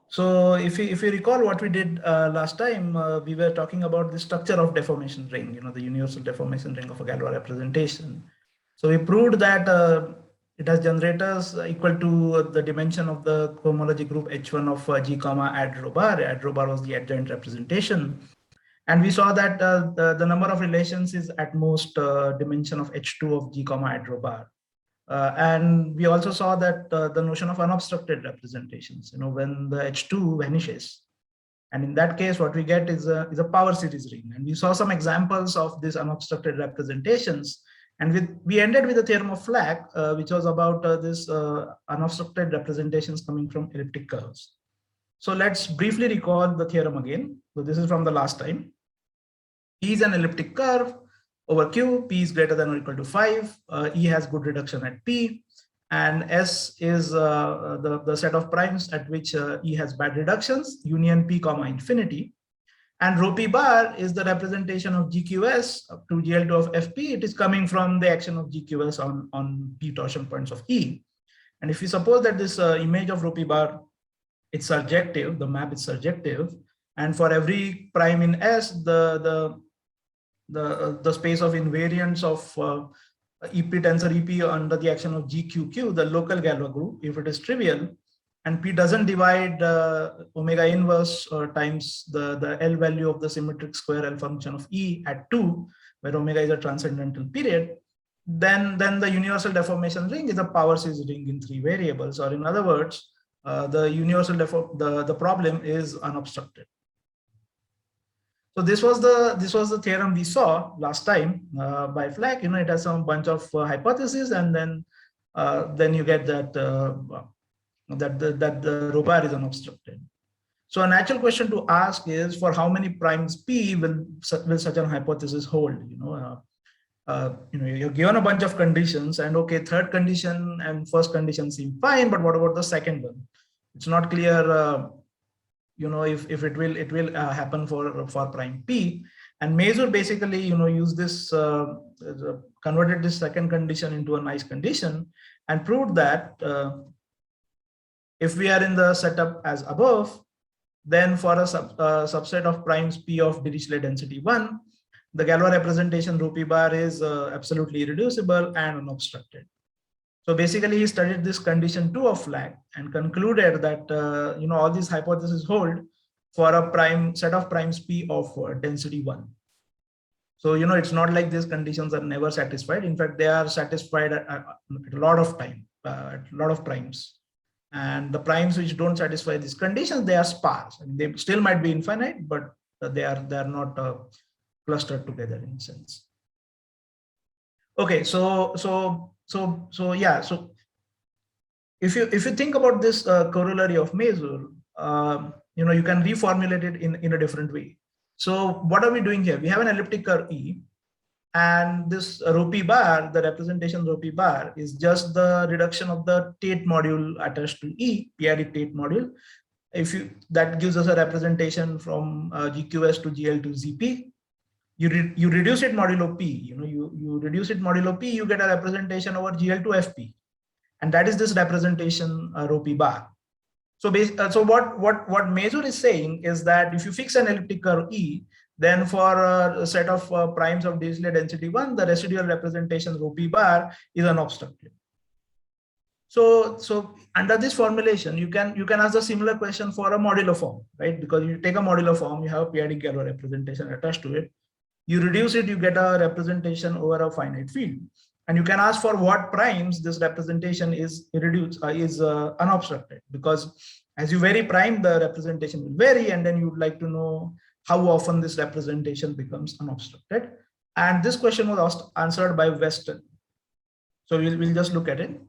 So if you recall what we did last time, we were talking about the structure of deformation ring, the universal deformation ring of a Galois representation. So we proved that it has generators equal to the dimension of the cohomology group H1 of G comma add rho bar. Add rho bar was the adjoint representation. And we saw that the number of relations is at most dimension of H2 of G comma add rho bar. And we also saw that the notion of unobstructed representations, when the H2 vanishes. And in that case, what we get is a power series ring. And we saw some examples of these unobstructed representations. And we ended with the theorem of Flack, which was about this unobstructed representations coming from elliptic curves. So let's briefly recall the theorem again. So this is from the last time. E is an elliptic curve over Q, P is greater than or equal to 5, E has good reduction at P, and S is the set of primes at which E has bad reductions, union P comma infinity. And rho P bar is the representation of GQS up to GL2 of FP. It is coming from the action of GQS on P torsion points of E. And if we suppose that this image of rho P bar, it's surjective, the map is surjective, and for every prime in S, the space of invariants of EP tensor EP under the action of GQQ, the local Galois group, if it is trivial, and P doesn't divide omega inverse times the L value of the symmetric square L function of E at 2, where omega is a transcendental period, then the universal deformation ring is a power series ring in 3 variables, or in other words, the problem is unobstructed. So this was the theorem we saw last time by Flack. It has some bunch of hypotheses, and then you get that the rho bar is unobstructed. So a natural question to ask is, for how many primes P will such an hypothesis hold? You're given a bunch of conditions, and okay, third condition and first condition seem fine, but what about the second one? It's not clear. If it will happen for prime P. And Mazur basically used this converted this second condition into a nice condition and proved that if we are in the setup as above, then for a subset of primes P of Dirichlet density 1, the Galois representation rho P bar is absolutely irreducible and unobstructed. So basically, he studied this condition 2 of Flack and concluded that all these hypotheses hold for a set of primes P of density 1. So it's not like these conditions are never satisfied. In fact, they are satisfied at a lot of time, at a lot of primes. And the primes which don't satisfy these conditions, they are sparse. I mean, they still might be infinite, but they are not clustered together in a sense. Okay, so if you think about this corollary of Mazur, you can reformulate it in a different way. So what are we doing here? We have an elliptic curve E, and this rho P bar, the representation rho P bar, is just the reduction of the Tate module attached to E, periodic Tate module. That gives us a representation from GQS to GL to ZP. You reduce it modulo P, you reduce it modulo P, you get a representation over GL to FP. And that is this representation rho P bar. So what Mazur is saying is that if you fix an elliptic curve E, then for a set of primes of Dirichlet density 1, the residual representation rho P bar is unobstructed. So under this formulation, you can ask a similar question for a modulo form, right? Because you take a modulo form, you have a periodic Galois representation attached to it. You reduce it, you get a representation over a finite field. And you can ask for what primes this representation is unobstructed, because as you vary prime, the representation will vary, and then you would like to know how often this representation becomes unobstructed. And this question was answered by Weston. So we'll just look at it.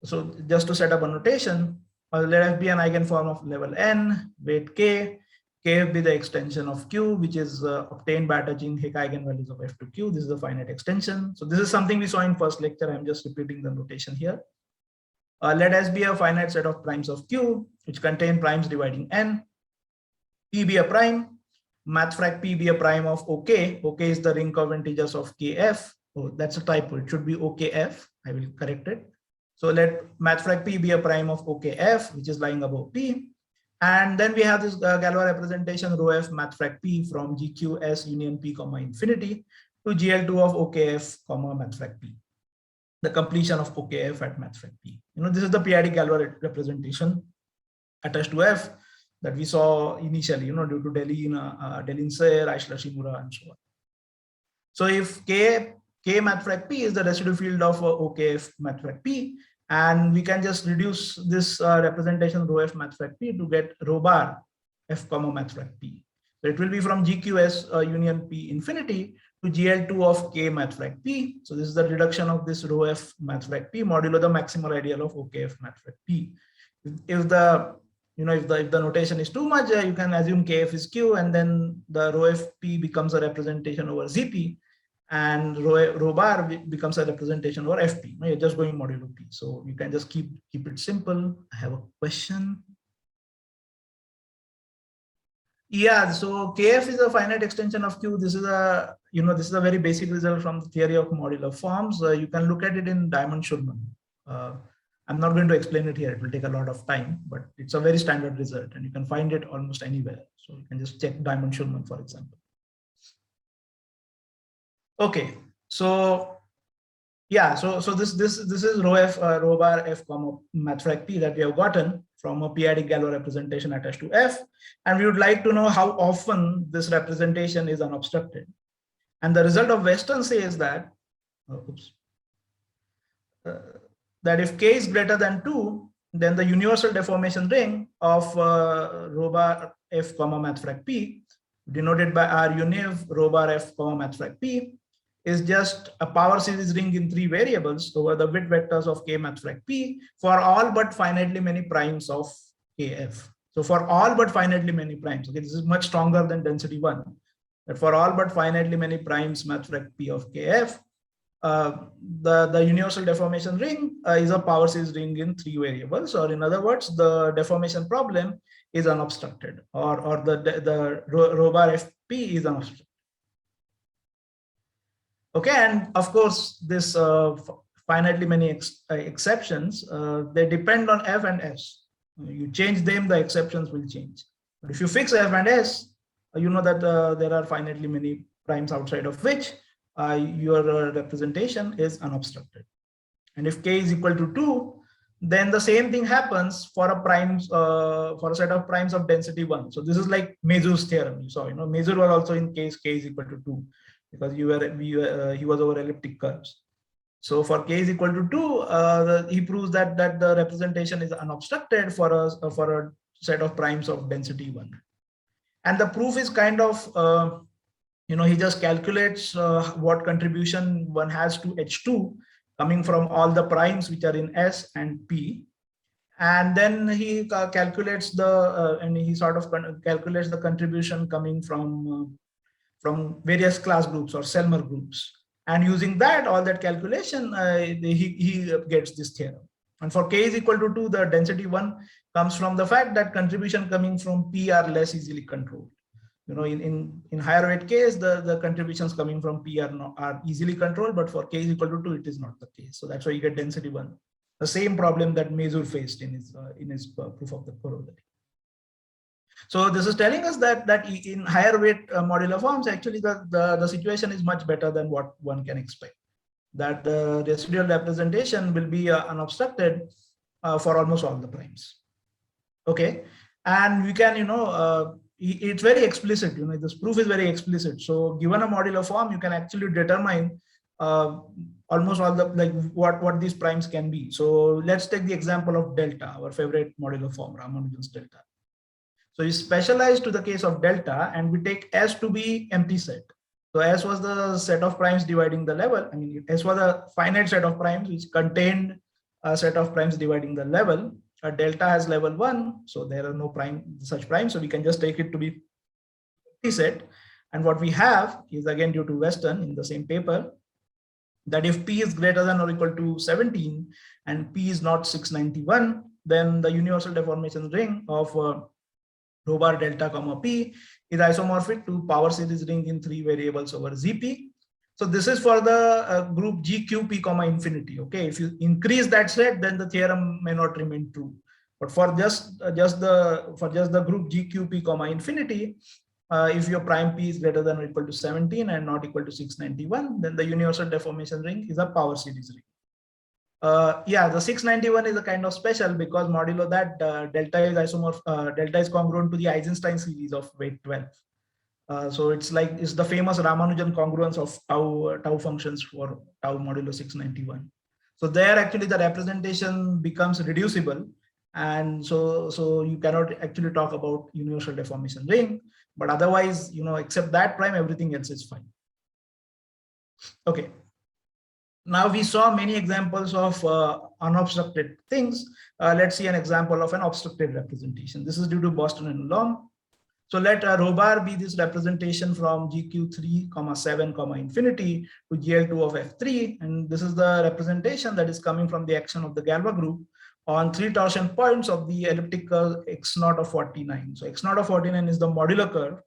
So just to set up a notation, let F be an eigenform of level n, weight k. K will be the extension of Q, which is obtained by attaching Hicke eigenvalues of F to Q. This is a finite extension. So this is something we saw in first lecture. I'm just repeating the notation here. Let S be a finite set of primes of Q, which contain primes dividing n. P be a prime. Mathfrak P be a prime of OK. OK is the ring of integers of KF. Oh, that's a typo. It should be OKF. I will correct it. So let mathfrak P be a prime of OKF, which is lying above P. And then we have this Galois representation rho f math frac p from GQS union p comma infinity to GL2 of OKF comma math frac p, the completion of OKF at math frac p. This is the periodic Galois representation attached to f that we saw initially, due to Deligne-Serre, Eichler-Shimura, and so on. So if K math frac p is the residue field of OKF math frac p, and we can just reduce this representation rho f math frac p to get rho bar f comma math frac p. So it will be from GQS union p infinity to GL2 of K math frac p. So this is the reduction of this rho f math frac p modulo the maximal ideal of OKF math frac p. If the notation is too much, you can assume Kf is Q, and then the rho f p becomes a representation over Zp, and rho bar becomes a representation over fp. You're just going modulo p. So you can just keep it simple. I have a question. Yeah, so Kf is a finite extension of Q. This is a very basic result from the theory of modular forms. You can look at it in Diamond-Schulman. I'm not going to explain it here. It will take a lot of time, but it's a very standard result, and you can find it almost anywhere. So you can just check Diamond-Schulman, for example. Okay, so yeah, so this is rho bar f comma math frac p that we have gotten from a periodic Galois representation attached to f, and we would like to know how often this representation is unobstructed. And the result of Weston says that that if k is greater than 2, then the universal deformation ring of rho bar f comma math frac p, denoted by R univ rho bar f comma math frac p, is just a power series ring in 3 variables over the width vectors of K math frac p for all but finitely many primes of Kf. So for all but finitely many primes, okay, this is much stronger than density 1. But for all but finitely many primes math frac p of Kf, the universal deformation ring is a power series ring in 3 variables, or in other words, the deformation problem is unobstructed, or the rho bar fp is unobstructed. Okay, and of course, this finitely many exceptions, they depend on f and s. You change them, the exceptions will change. But if you fix f and s, you know that there are finitely many primes outside of which your representation is unobstructed. And if k is equal to 2, then the same thing happens for a set of primes of density 1. So this is like Mazur's theorem. You saw, Mazur was also in case k is equal to 2. Because he was over elliptic curves. So for k is equal to 2, he proves that the representation is unobstructed for a set of primes of density 1. And the proof is kind of, he just calculates what contribution one has to H2 coming from all the primes which are in S and P. And then he calculates calculates the contribution coming from various class groups or Selmer groups, and using that, all that calculation, he gets this theorem. And for k is equal to 2, the density 1 comes from the fact that contribution coming from P are less easily controlled. In higher weight case, the contributions coming from P are easily controlled, but for k is equal to 2, it is not the case. So that's why you get density 1, the same problem that Mazur faced in his proof of the corollary. So this is telling us that in higher weight modular forms, actually the situation is much better than what one can expect. That the residual representation will be unobstructed for almost all the primes. Okay, and we can, it's very explicit. This proof is very explicit. So given a modular form, you can actually determine almost all the what these primes can be. So let's take the example of delta, our favorite modular form, Ramanujan's delta. So we specialize to the case of delta, and we take S to be empty set. So S was the set of primes dividing the level. I mean, S was a finite set of primes which contained a set of primes dividing the level. A delta has level 1, so there are no such primes. So we can just take it to be empty set. And what we have is, again, due to Weston in the same paper, that if P is greater than or equal to 17 and P is not 691, then the universal deformation ring of rho bar delta comma P is isomorphic to power series ring in 3 variables over Zp. So this is for the group GQP comma infinity. Okay, if you increase that set, then the theorem may not remain true. But for just the group GQP comma infinity, if your prime P is greater than or equal to 17 and not equal to 691, then the universal deformation ring is a power series ring. Yeah, the 691 is a kind of special because modulo that delta is congruent to the Eisenstein series of weight 12. So it's the famous Ramanujan congruence of tau functions for tau modulo 691. So there actually the representation becomes reducible, and so you cannot actually talk about universal deformation ring. But otherwise, except that prime, everything else is fine. Okay. Now we saw many examples of unobstructed things. Let's see an example of an obstructed representation. This is due to Boston and Ulam. So let rho bar be this representation from GQ3, 7, infinity to GL2 of F3. And this is the representation that is coming from the action of the Galois group on 3 torsion points of the elliptic curve x0 of 49. So x0 of 49 is the modular curve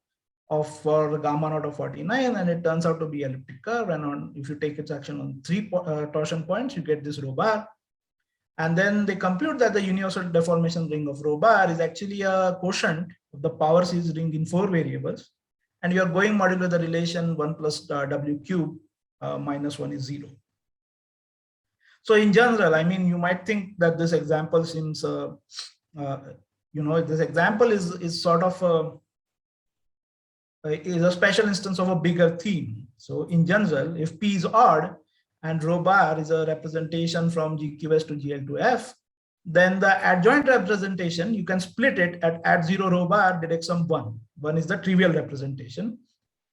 for gamma naught of 49, and it turns out to be elliptic curve. And if you take its action on 3 torsion points, you get this rho bar. And then they compute that the universal deformation ring of rho bar is actually a quotient of the power series ring in 4 variables. And you are going modulo the relation 1 plus W cube minus 1 is 0. So in general, I mean, you might think that this example seems, this example is sort of is a special instance of a bigger theme. So in general, if P is odd and rho bar is a representation from GQS to GL2F, then the adjoint representation, you can split it at 0 rho bar direction 1. 1 is the trivial representation.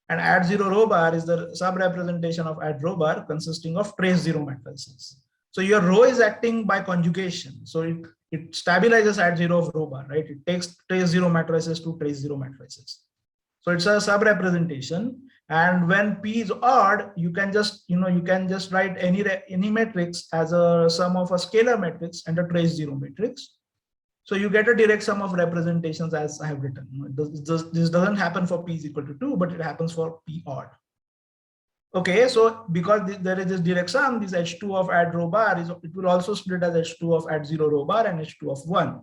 And at 0 rho bar is the sub-representation of at rho bar consisting of trace 0 matrices. So your rho is acting by conjugation. So it stabilizes at 0 of rho bar, right? It takes trace 0 matrices to trace 0 matrices. So it's a sub-representation. And when P is odd, you can just write any matrix as a sum of a scalar matrix and a trace 0 matrix. So you get a direct sum of representations as I have written. This doesn't happen for P is equal to 2, but it happens for P odd. Okay, so because there is this direct sum, this H2 of add rho bar it will also split as H2 of add 0 rho bar and H2 of 1.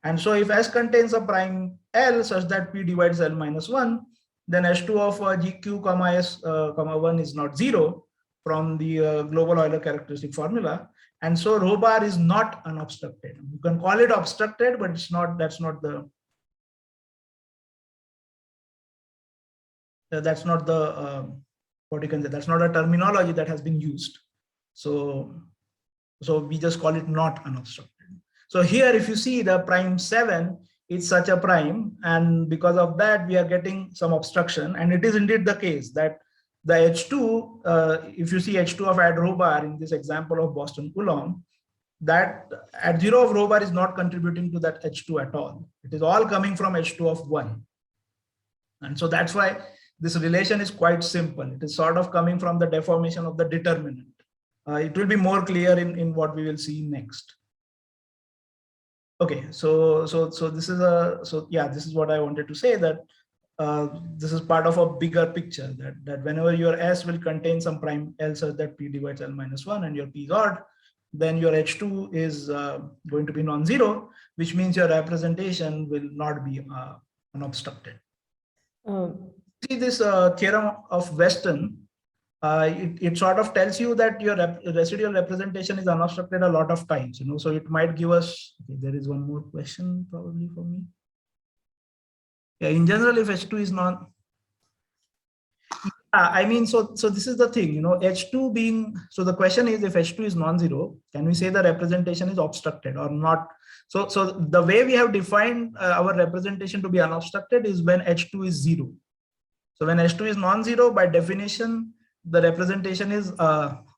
And so if S contains a prime L such that P divides L minus 1, then H2 of GQ, S, 1 is not 0 from the global Euler characteristic formula. And so rho bar is not unobstructed. You can call it obstructed, but it's not, that's not the what you can say, that's not a terminology that has been used. So we just call it not unobstructed. So here, if you see the prime 7, it's such a prime, and because of that, we are getting some obstruction. And it is indeed the case that the H2, if you see H2 of add rho bar in this example of Boston Coulomb, that at 0 of rho bar is not contributing to that H2 at all. It is all coming from H2 of 1. And so that's why this relation is quite simple. It is sort of coming from the deformation of the determinant. It will be more clear in what we will see next. Okay, so this is what I wanted to say, that this is part of a bigger picture, that whenever your S will contain some prime L such that P divides L minus 1 and your P is odd, then your H2 is going to be non-zero, which means your representation will not be unobstructed. See this theorem of Weston, it sort of tells you that your residual representation is unobstructed a lot of times, so it might give us, okay, there is one more question probably for me. Yeah, in general, if H2 is not, I mean, so this is the thing, H2 being, so the question is, if H2 is non-zero, can we say the representation is obstructed or not? So the way we have defined our representation to be unobstructed is when H2 is 0. So when H2 is non-zero, by definition, the representation is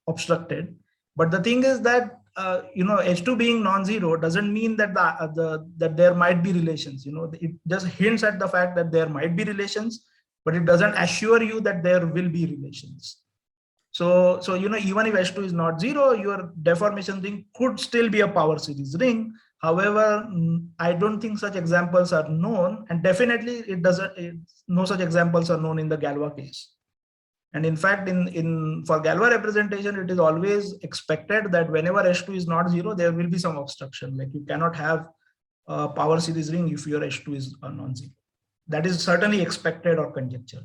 obstructed. But the thing is that H2 being non-zero doesn't mean that that there might be relations. It just hints at the fact that there might be relations, but it doesn't assure you that there will be relations. So even if H2 is not 0, your deformation ring could still be a power series ring. However, I don't think such examples are known, and definitely no such examples are known in the Galois case. And in fact, for Galois representation, it is always expected that whenever H2 is not 0, there will be some obstruction. Like you cannot have power series ring if your H2 is non-zero. That is certainly expected or conjecture.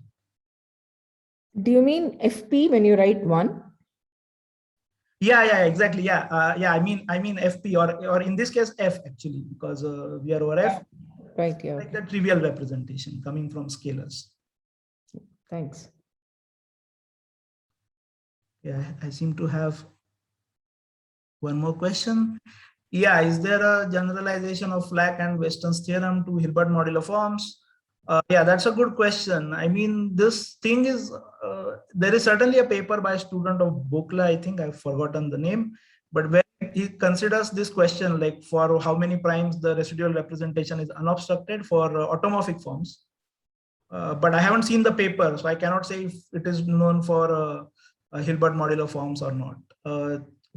Do you mean FP when you write 1? Yeah, exactly. Yeah, I mean FP or in this case F actually, because we are over F. Right. Yeah. Like the trivial representation coming from scalars. Thanks. Yeah, I seem to have one more question. Yeah, is there a generalization of Flack and Weston's theorem to Hilbert modular forms? Yeah, that's a good question. I mean, this thing is, there is certainly a paper by a student of Bokla, I think I've forgotten the name, but where he considers this question, like for how many primes the residual representation is unobstructed for automorphic forms. But I haven't seen the paper, so I cannot say if it is known for Hilbert modular forms or not.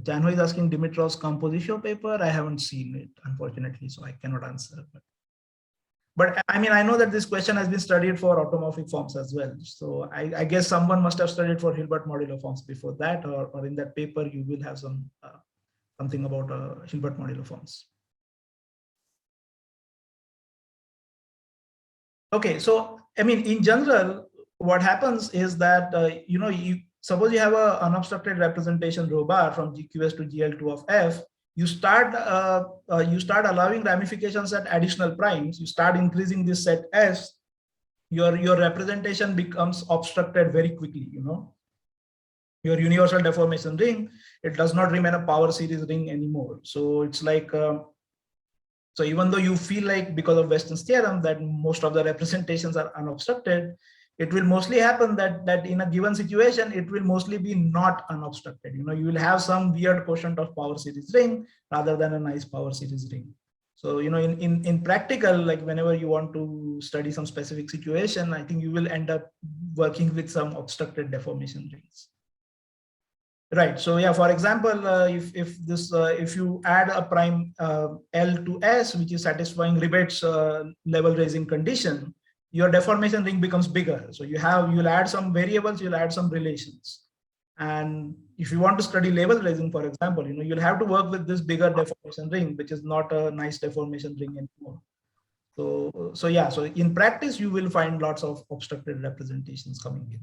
Janho is asking Dimitrov's composition paper. I haven't seen it, unfortunately, so I cannot answer. But I mean, I know that this question has been studied for automorphic forms as well. So I guess someone must have studied for Hilbert modular forms before that, or in that paper, you will have some something about Hilbert modular forms. Okay, so I mean, in general, what happens is that suppose you have an unobstructed representation rho bar from GQS to GL2 of F. You start allowing ramifications at additional primes. You start increasing this set S. Your representation becomes obstructed very quickly. Your universal deformation ring, it does not remain a power series ring anymore. So it's like. So even though you feel like because of Weston's theorem that most of the representations are unobstructed, it will mostly happen that in a given situation, it will mostly be not unobstructed. You will have some weird quotient of power series ring rather than a nice power series ring. So, in practical, like whenever you want to study some specific situation, I think you will end up working with some obstructed deformation rings. Right. So yeah, for example, if you add a prime L to S, which is satisfying Ribet's level raising condition, your deformation ring becomes bigger. So you'll add some variables, you'll add some relations. And if you want to study level raising, for example, you'll have to work with this bigger deformation ring, which is not a nice deformation ring anymore. So yeah, so in practice, you will find lots of obstructed representations coming in.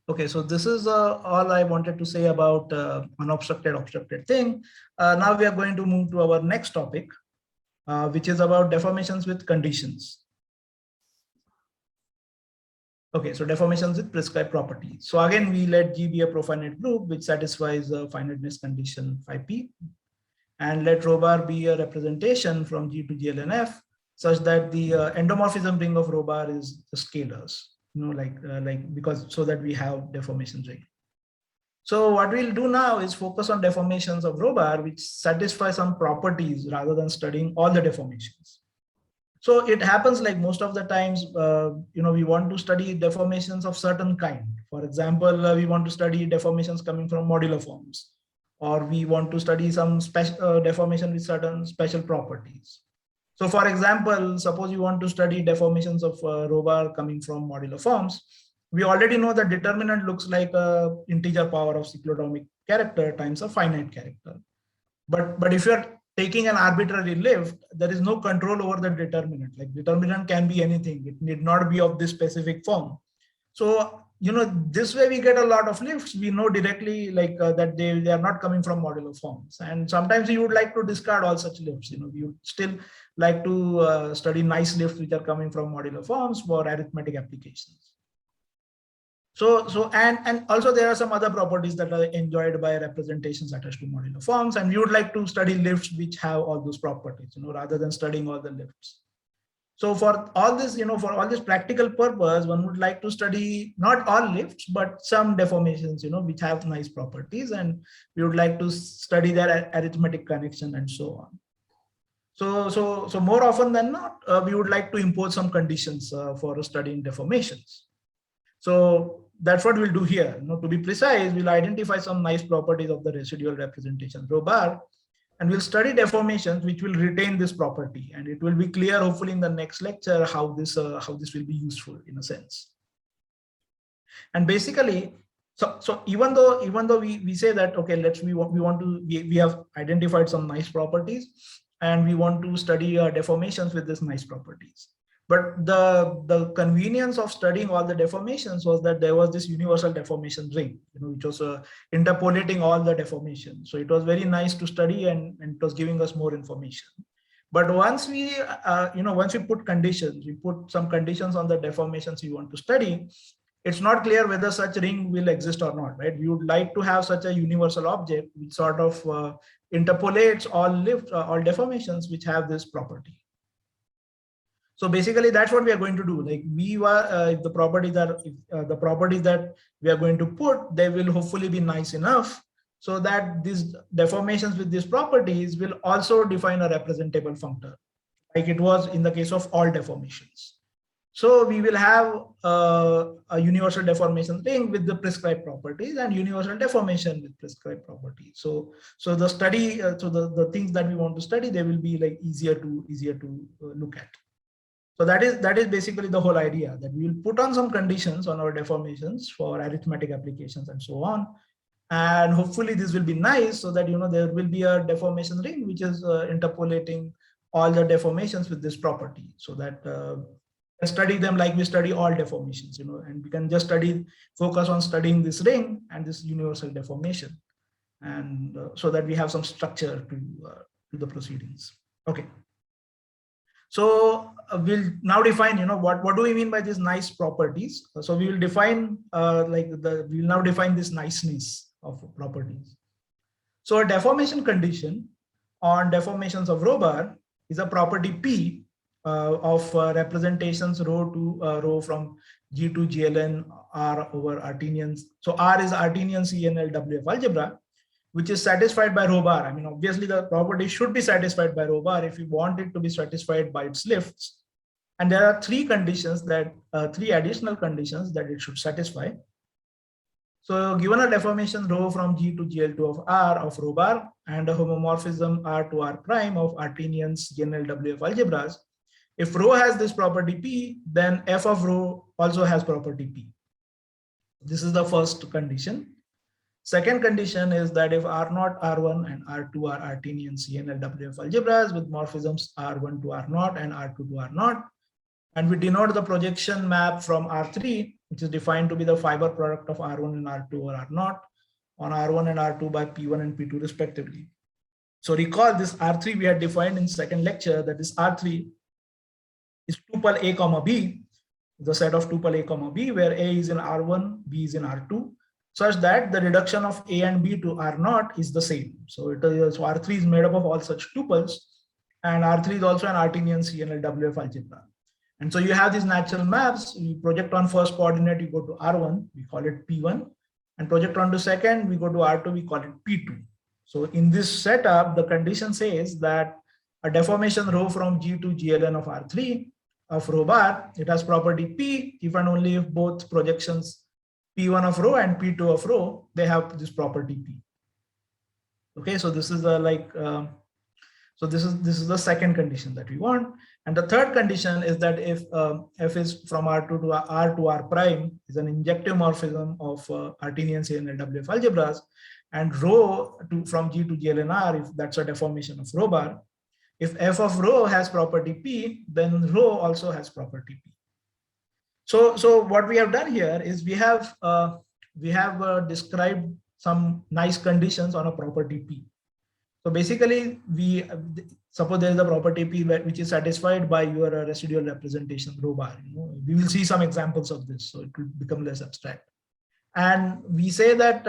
Okay, so this is all I wanted to say about unobstructed, obstructed thing. Now we are going to move to our next topic, which is about deformations with conditions. Okay, so deformations with prescribed properties. So again, we let G be a profinite group which satisfies the finiteness condition phi p, and let rho bar be a representation from G to GL and F such that the endomorphism ring of rho bar is the scalars. Because so that we have deformation ring. So what we'll do now is focus on deformations of rho bar which satisfy some properties rather than studying all the deformations. So it happens like most of the times, we want to study deformations of certain kind. For example, we want to study deformations coming from modular forms, or we want to study some special deformation with certain special properties. So for example, suppose you want to study deformations of rho bar coming from modular forms. We already know that determinant looks like a integer power of cyclotomic character times a finite character. But if you're taking an arbitrary lift, there is no control over the determinant. Like determinant can be anything. It need not be of this specific form. So, this way we get a lot of lifts. We know directly that they are not coming from modular forms. And sometimes you would like to discard all such lifts. You still like to study nice lifts which are coming from modular forms for arithmetic applications. And also there are some other properties that are enjoyed by representations attached to modular forms, and we would like to study lifts which have all those properties, rather than studying all the lifts. So for all this, for all this practical purpose, one would like to study not all lifts, but some deformations, which have nice properties, and we would like to study their arithmetic connection and so on. So more often than not, we would like to impose some conditions for studying deformations. So that's what we'll do here. To be precise, we'll identify some nice properties of the residual representation rho bar, and we'll study deformations which will retain this property. And it will be clear, hopefully, in the next lecture how this will be useful in a sense. And basically, So even though we say that, okay, we have identified some nice properties and we want to study deformations with these nice properties. But the convenience of studying all the deformations was that there was this universal deformation ring, which was interpolating all the deformations. So it was very nice to study, and it was giving us more information. But once we put conditions, we put some conditions on the deformations you want to study, it's not clear whether such ring will exist or not, right? We would like to have such a universal object which sort of interpolates all deformations which have this property. So basically, that's what we are going to do. Like if the properties that we are going to put, they will hopefully be nice enough so that these deformations with these properties will also define a representable functor, like it was in the case of all deformations. So we will have a universal deformation ring with the prescribed properties and universal deformation with prescribed properties. So the study, the things that we want to study, they will be like easier to look at. So that is basically the whole idea, that we will put on some conditions on our deformations for arithmetic applications and so on. And hopefully this will be nice so that, there will be a deformation ring which is interpolating all the deformations with this property, so that study them like we study all deformations, and we can just focus on studying this ring and this universal deformation, and so that we have some structure to the proceedings. Okay. So we'll now define, what do we mean by these nice properties? So we will define we will now define this niceness of properties. So a deformation condition on deformations of rho bar is a property P of representations rho from G to GLN R over Artinian. So R is Artinian CNL WF algebra, which is satisfied by rho bar. I mean, obviously the property should be satisfied by rho bar if you want it to be satisfied by its lifts. And there are three additional conditions that it should satisfy. So given a deformation rho from G to GL2 of R of rho bar and a homomorphism R to R prime of Artinian CNL WF algebras, if rho has this property P, then F of rho also has property P. This is the first condition. Second condition is that if R0, R1, and R2 are Artinian CNL WF algebras with morphisms R1 to R0 and R2 to R0, and we denote the projection map from R3, which is defined to be the fiber product of R1 and R2 or R0 on R1 and R2 by P1 and P2 respectively. So recall this R3 we had defined in second lecture, that this R3 is tuple A comma B, the set of tuple A comma B, where A is in R1, B is in R2, such that the reduction of A and B to R0 is the same. So R3 is made up of all such tuples, and R3 is also an Artinian CNL WF algebra. And so you have these natural maps. You project on first coordinate, you go to R1, we call it P1, and project on to second, we go to R2, we call it P2. So in this setup, the condition says that a deformation rho from G to GLN of R3 of rho bar, it has property P if and only if both projections P1 of rho and P2 of rho, they have this property P. Okay, so this is this is the second condition that we want. And the third condition is that if F is from R2 to R prime is an injective morphism of Artinian CNL WF algebras, and rho from G to GLNR, if that's a deformation of rho bar, if F of rho has property P, then rho also has property P. So what we have done here is we have described some nice conditions on a property P. So basically, suppose there is a property P which is satisfied by your residual representation rho bar. We will see some examples of this, so it will become less abstract. And we say that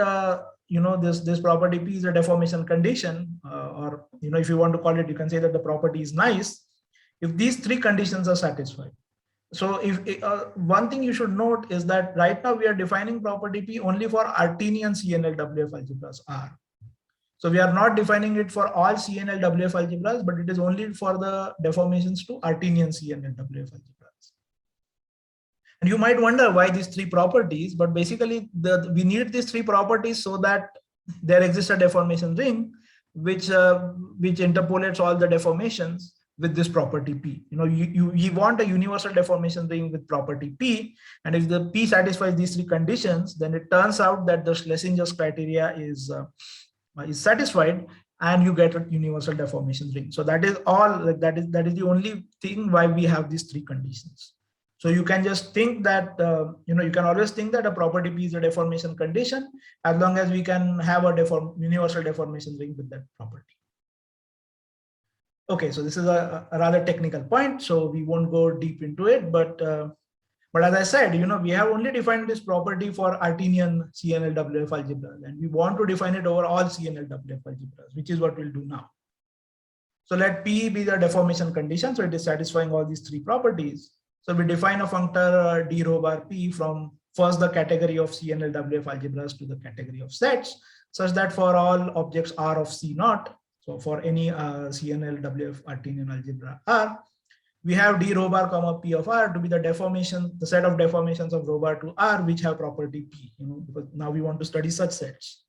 this property P is a deformation condition, or if you want to call it, you can say that the property is nice if these three conditions are satisfied. So if one thing you should note is that right now we are defining property P only for Artinian CNL WF algebras R. So we are not defining it for all CNL WF algebras, but it is only for the deformations to Artinian CNL WF algebras. And you might wonder why these three properties, but basically we need these three properties so that there exists a deformation ring which interpolates all the deformations with this property P. You want a universal deformation ring with property P, and if the P satisfies these three conditions, then it turns out that the Schlesinger's criteria is satisfied, and you get a universal deformation ring. So that is all. That is the only thing why we have these three conditions. So you can just think that you can always think that a property P is a deformation condition as long as we can have a universal deformation ring with that property. Okay, so this is a rather technical point, so we won't go deep into it. But as I said, we have only defined this property for Artinian CNLWF algebras, and we want to define it over all CNLWF algebras, which is what we'll do now. So let P be the deformation condition, so it is satisfying all these three properties. So we define a functor d rho bar P from first the category of CNLWF algebras to the category of sets, such that for all objects R of C naught, so for any CNLWF Artinian algebra R, we have d rho bar comma P of R to be the set of deformations of rho bar to R which have property P, because now we want to study such sets.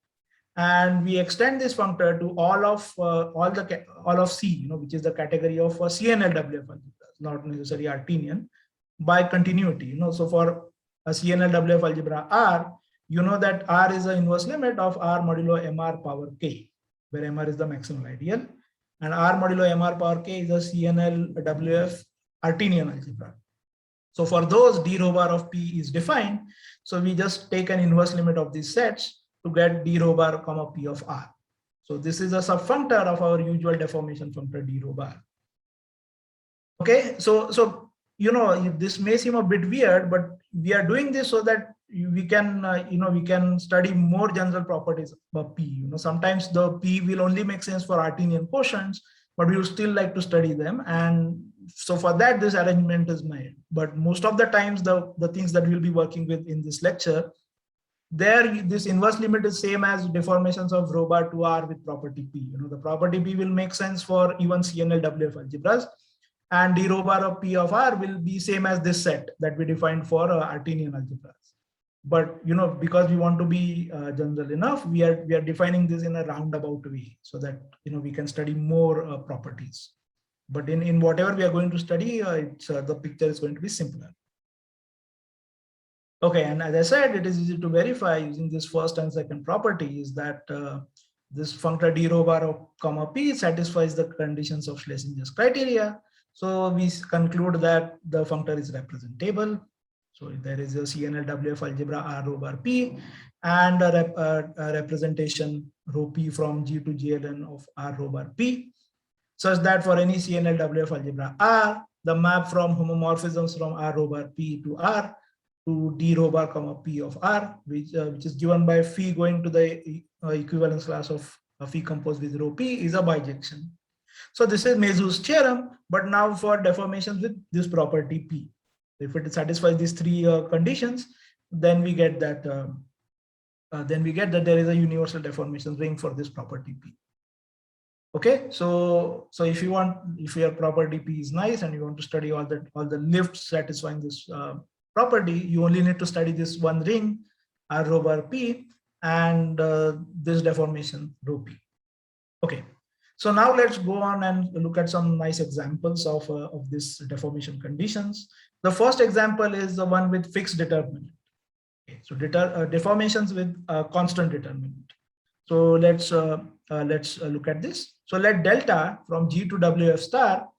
And we extend this functor to all of C, which is the category of CNLWF algebras, not necessarily Artinian, by continuity. So for a CNLWF algebra R, that R is the inverse limit of R modulo MR power K, where MR is the maximal ideal, and R modulo MR power K is a CNLWF Artinian algebra. So for those, d rho bar of P is defined. So we just take an inverse limit of these sets to get d rho bar comma P of R. So this is a subfunctor of our usual deformation functor d rho bar. Okay, so this may seem a bit weird, but we are doing this so that we can study more general properties of P. Sometimes the P will only make sense for Artinian quotients, but we would still like to study them. And so for that, this arrangement is made. But most of the times, the things that we'll be working with in this lecture, this inverse limit is same as deformations of rho bar to R with property P. The property P will make sense for even CNLWF algebras, and d rho bar of P of R will be same as this set that we defined for Artinian algebras. But because we want to be general enough, we are defining this in a roundabout way so that we can study more properties. But in whatever we are going to study, the picture is going to be simpler. Okay, and as I said, it is easy to verify using this first and second property is that this functor d rho bar of comma P satisfies the conditions of Schlesinger's criteria. So we conclude that the functor is representable. So there is a CNLWF algebra R rho bar P and a representation rho P from G to GLN of R rho bar P, such that for any CNLWF algebra R, the map from homomorphisms from R rho bar P to R to d rho bar comma P of R, which is given by phi going to the equivalence class of phi composed with rho P, is a bijection. So this is Mesu's theorem, but now for deformations with this property P. If it satisfies these three conditions, then we get that there is a universal deformation ring for this property P. Okay, so if your property P is nice and you want to study all the lifts satisfying this property, you only need to study this one ring R rho bar P and this deformation rho P. Okay. So now let's go on and look at some nice examples of this deformation conditions. The first example is the one with fixed determinant. Okay, so deformations with constant determinant. So let's look at this. So let delta from G to WF star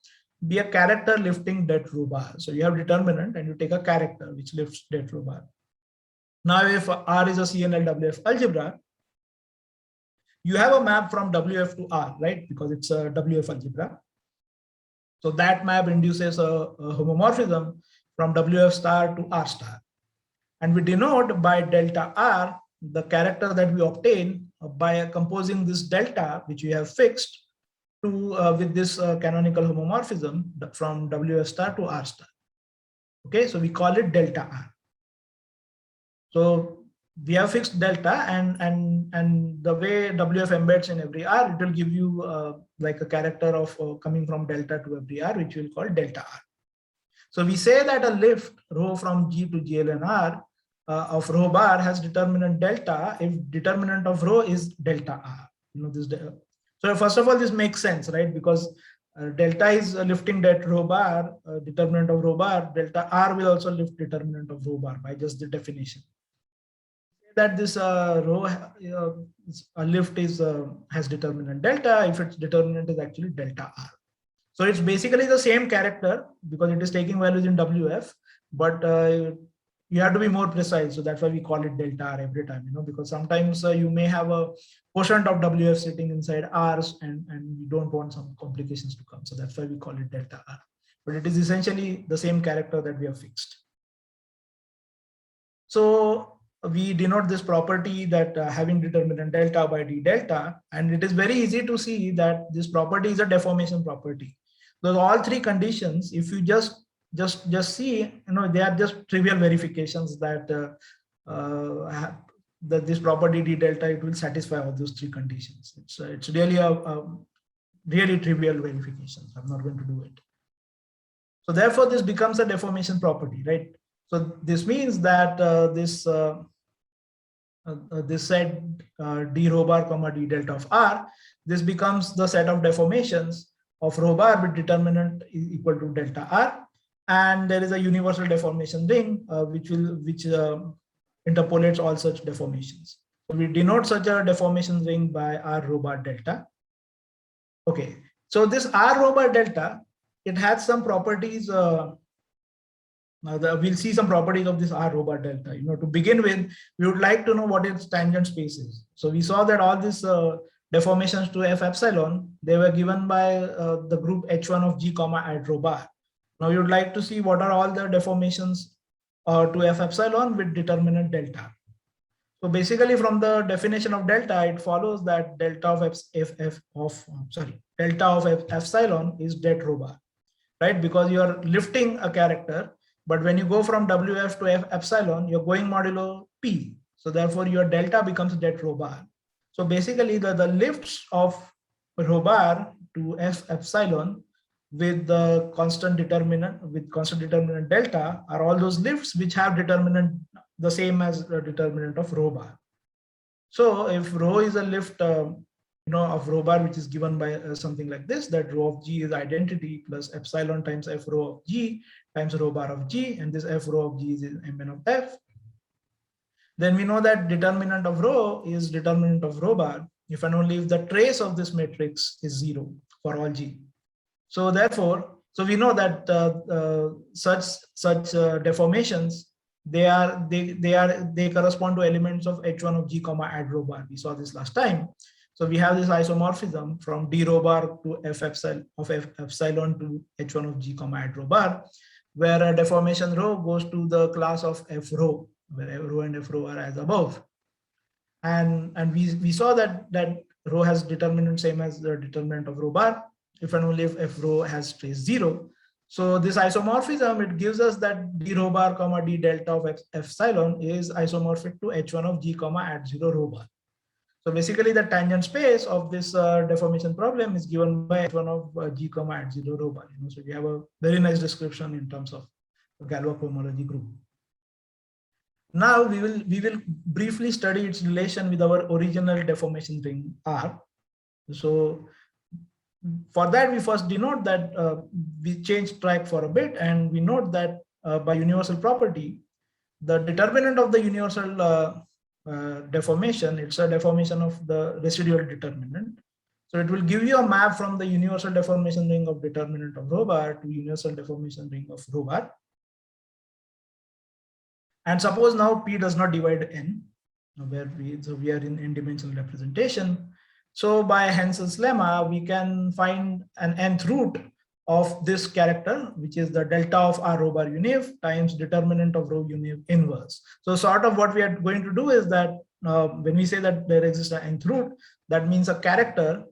be a character lifting det rho bar. So you have determinant and you take a character which lifts det rho bar. Now if R is a CNLWF algebra, you have a map from WF to R, right? Because it's a WF algebra. So that map induces a homomorphism from WF star to R star. And we denote by delta R the character that we obtain by composing this delta, which we have fixed, to with this canonical homomorphism from WF star to R star. Okay, so we call it delta R. So we have fixed delta, and the way WF embeds in every R, it will give you like a character of coming from delta to every R, which we'll call delta R. So we say that a lift rho from G to GLN R of rho bar has determinant delta if determinant of rho is delta R. So first of all, this makes sense, right? Because delta is lifting that rho bar, determinant of rho bar, delta R will also lift determinant of rho bar by just the definition. That this rho lift is has determinant delta if its determinant is actually delta R. So it's basically the same character because it is taking values in WF, but you have to be more precise. So that's why we call it delta R every time, because sometimes you may have a quotient of WF sitting inside R's and we don't want some complications to come. So that's why we call it delta R. But it is essentially the same character that we have fixed. So we denote this property that having determinant delta by d delta, and it is very easy to see that this property is a deformation property. Those all three conditions, if you just see, they are just trivial verifications that that this property d delta, it will satisfy all those three conditions. It's really a really trivial verification. I'm not going to do it. So therefore, this becomes a deformation property, right? So this means that this set d rho bar comma d delta of R, this becomes the set of deformations of rho bar with determinant is equal to delta R, and there is a universal deformation ring which interpolates all such deformations. So we denote such a deformation ring by R rho bar delta. Okay, so this R rho bar delta, it has some properties. We'll see some properties of this R rho bar delta. To begin with, we would like to know what its tangent space is. So we saw that all these deformations to F epsilon, they were given by the group H1 of G comma at rho bar. Now we would like to see what are all the deformations to F epsilon with determinant delta. So basically, from the definition of delta, it follows that delta of epsilon is det rho bar, right? Because you are lifting a character, but when you go from WF to F epsilon, you're going modulo P. So therefore, your delta becomes det rho bar. So basically, the lifts of rho bar to F epsilon with the constant determinant delta are all those lifts which have determinant the same as the determinant of rho bar. So if rho is a lift of rho bar, which is given by something like this, that rho of G is identity plus epsilon times F rho of G times rho bar of G, and this F rho of G is Mn of F. Then we know that determinant of rho is determinant of rho bar if and only if the trace of this matrix is 0 for all G. So therefore, we know that such deformations, they correspond to elements of H1 of G comma add rho bar. We saw this last time. So we have this isomorphism from d rho bar to F epsilon to H1 of G comma add rho bar, where a deformation rho goes to the class of F rho, where rho and F rho are as above. And we saw that rho has determinant same as the determinant of rho bar, if and only if F rho has trace 0. So this isomorphism, it gives us that d rho bar comma d delta of epsilon is isomorphic to H1 of G comma at 0 rho bar. So basically, the tangent space of this deformation problem is given by H1 of G comma at 0 rho bar. So we have a very nice description in terms of the Galois cohomology group. Now we will briefly study its relation with our original deformation ring R. So for that, we first denote that we change track for a bit, and we note that by universal property, the determinant of the universal deformation, it's a deformation of the residual determinant. So it will give you a map from the universal deformation ring of determinant of rho bar to universal deformation ring of rho bar. And suppose now P does not divide N, where we are in n-dimensional representation. So by Hensel's lemma, we can find an nth root of this character, which is the delta of R rho bar univ times determinant of rho univ inverse. So sort of what we are going to do is that when we say that there exists an nth root, that means a character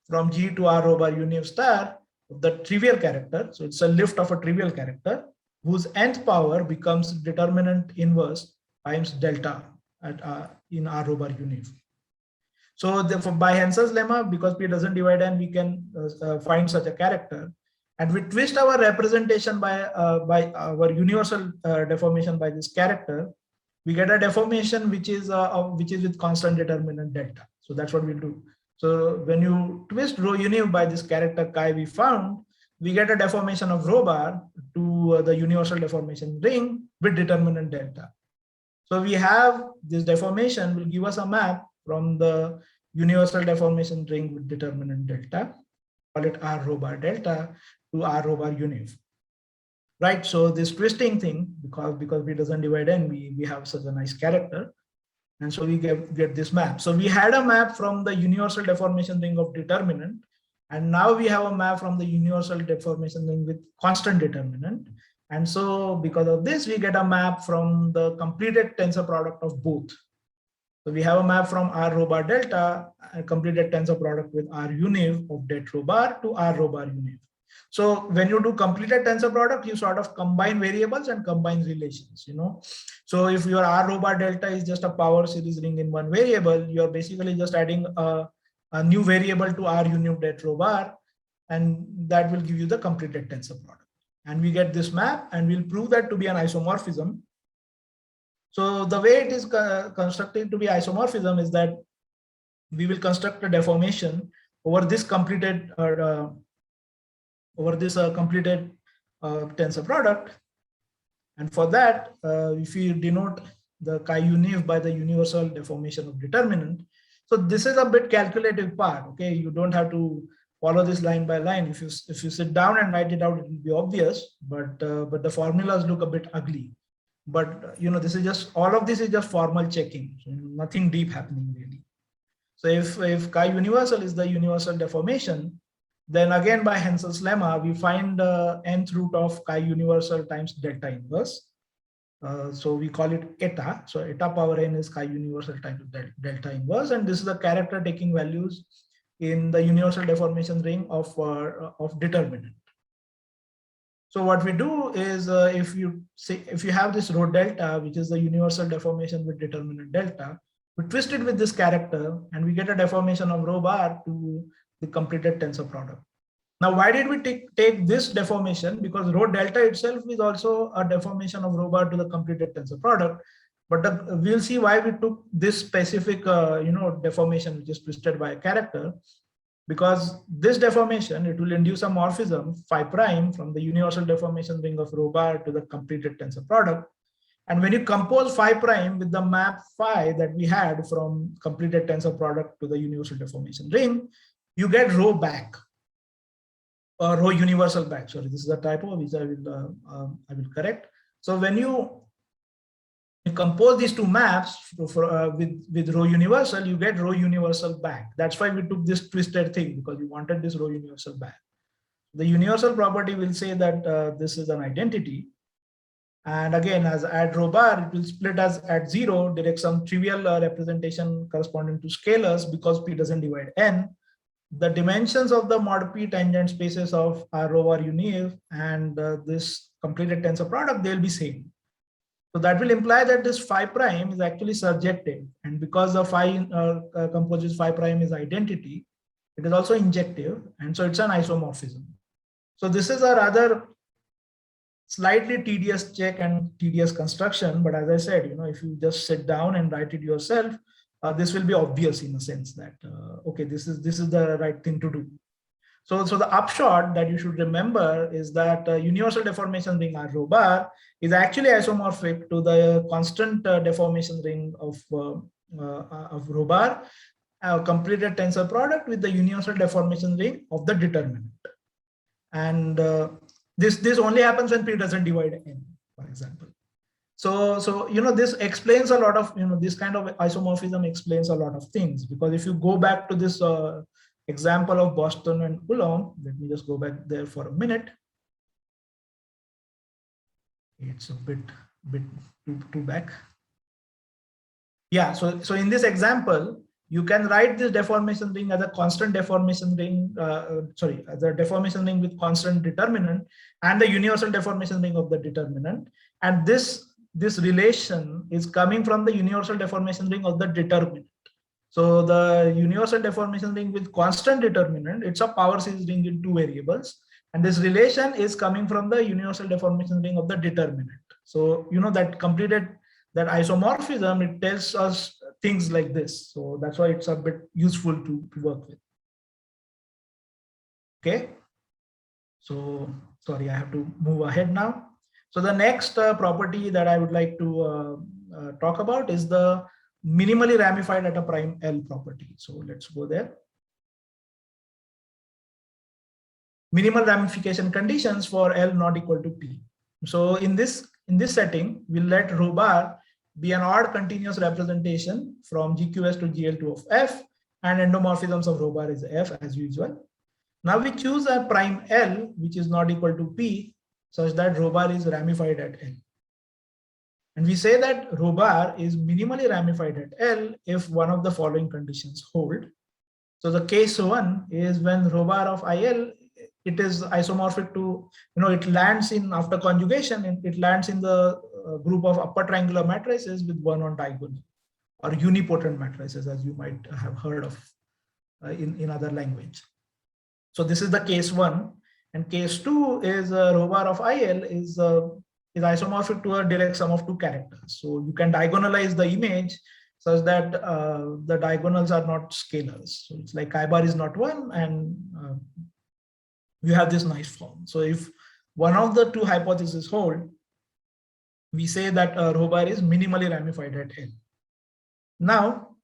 from G to R rho bar univ star, the trivial character. So it's a lift of a trivial character whose nth power becomes determinant inverse times delta at in R rho bar univ. So therefore, by Hensel's lemma, because P doesn't divide N, we can find such a character, and we twist our representation by our universal deformation by this character. We get a deformation which is with constant determinant delta. So that's what we'll do. So when you twist rho univ by this character chi we found, we get a deformation of rho bar to the universal deformation ring with determinant delta. So we have this deformation will give us a map from the universal deformation ring with determinant delta, call it R rho bar delta to R rho bar univ. Right, so this twisting thing, because we doesn't divide n, we have such a nice character. And so we get this map. So we had a map from the universal deformation ring of determinant. And now we have a map from the universal deformation ring with constant determinant. And so because of this, we get a map from the completed tensor product of both. So we have a map from R rho bar delta, a completed tensor product with R univ of det rho bar to R rho bar univ. So when you do completed tensor product, you sort of combine variables and combine relations, So if your R rho bar delta is just a power series ring in one variable, you're basically just adding a new variable to R univ det rho bar, and that will give you the completed tensor product. And we get this map, and we'll prove that to be an isomorphism. So the way it is constructed to be isomorphism is that we will construct a deformation over this completed tensor product. And for that, if we denote the chi univ by the universal deformation of determinant. So this is a bit calculative part. Okay, you don't have to follow this line by line. If you sit down and write it out, it will be obvious. But the formulas look a bit ugly. But this is just, all of this is just formal checking. So, nothing deep happening really. So if chi universal is the universal deformation, then again by Hensel's lemma, we find the nth root of chi universal times delta inverse. So we call it eta. So eta power n is chi universal times delta inverse, and this is the character taking values in the universal deformation ring of determinant. So what we do is if you have this rho delta, which is the universal deformation with determinant delta, we twist it with this character, and we get a deformation of rho bar to the completed tensor product. Now, why did we take this deformation? Because rho delta itself is also a deformation of rho bar to the completed tensor product. But we'll see why we took this specific, deformation, which is twisted by a character. Because this deformation, it will induce a morphism phi prime from the universal deformation ring of rho bar to the completed tensor product. And when you compose phi prime with the map phi that we had from completed tensor product to the universal deformation ring, you get rho back, or rho universal back. Sorry, this is a typo which I will correct. So when you compose these two maps with rho universal, you get rho universal back. That's why we took this twisted thing, because we wanted this rho universal back. The universal property will say that this is an identity. And again, as add rho bar, it will split as at 0, direct some trivial representation corresponding to scalars, because P doesn't divide n. The dimensions of the mod P tangent spaces of R rho bar univ and this completed tensor product, they'll be same. So that will imply that this phi prime is actually surjective, and because the phi composes phi prime is identity, it is also injective, and so it's an isomorphism. So this is a rather slightly tedious check and tedious construction, but as I said, if you just sit down and write it yourself, this will be obvious in a sense that okay, this is the right thing to do. So the upshot that you should remember is that universal deformation ring R rho bar is actually isomorphic to the constant deformation ring of rho bar, completed tensor product with the universal deformation ring of the determinant. And this only happens when P doesn't divide n, for example. So this explains a lot of, this kind of isomorphism explains a lot of things, because if you go back to this example of Boston and Coulomb, let me just go back there for a minute. It's a bit too back. Yeah, so in this example, you can write this deformation ring as a constant deformation ring, as a deformation ring with constant determinant and the universal deformation ring of the determinant. And this relation is coming from the universal deformation ring of the determinant. So the universal deformation ring with constant determinant, it's a power series ring in two variables. And this relation is coming from the universal deformation ring of the determinant. So, that completed that isomorphism, it tells us things like this. So that's why it's a bit useful to work with. Okay. So sorry, I have to move ahead now. So the next property that I would like to talk about is the minimally ramified at a prime L property. So let's go there. Minimal ramification conditions for L not equal to P. So in this setting, we'll let rho bar be an odd continuous representation from GQS to GL2 of F, and endomorphisms of rho bar is F as usual. Now we choose a prime L which is not equal to P such that rho bar is ramified at L. And we say that rho bar is minimally ramified at L if one of the following conditions hold. So the case one is when rho bar of IL, it is isomorphic to, it lands in, after conjugation, and it lands in the group of upper triangular matrices with one on diagonal, or unipotent matrices, as you might have heard of in other language. So this is the case one, and case two is rho bar of IL is isomorphic to a direct sum of two characters. So you can diagonalize the image such that the diagonals are not scalars. So it's like chi bar is not one, and you have this nice form. So if one of the two hypotheses hold, we say that rho bar is minimally ramified at L. Now,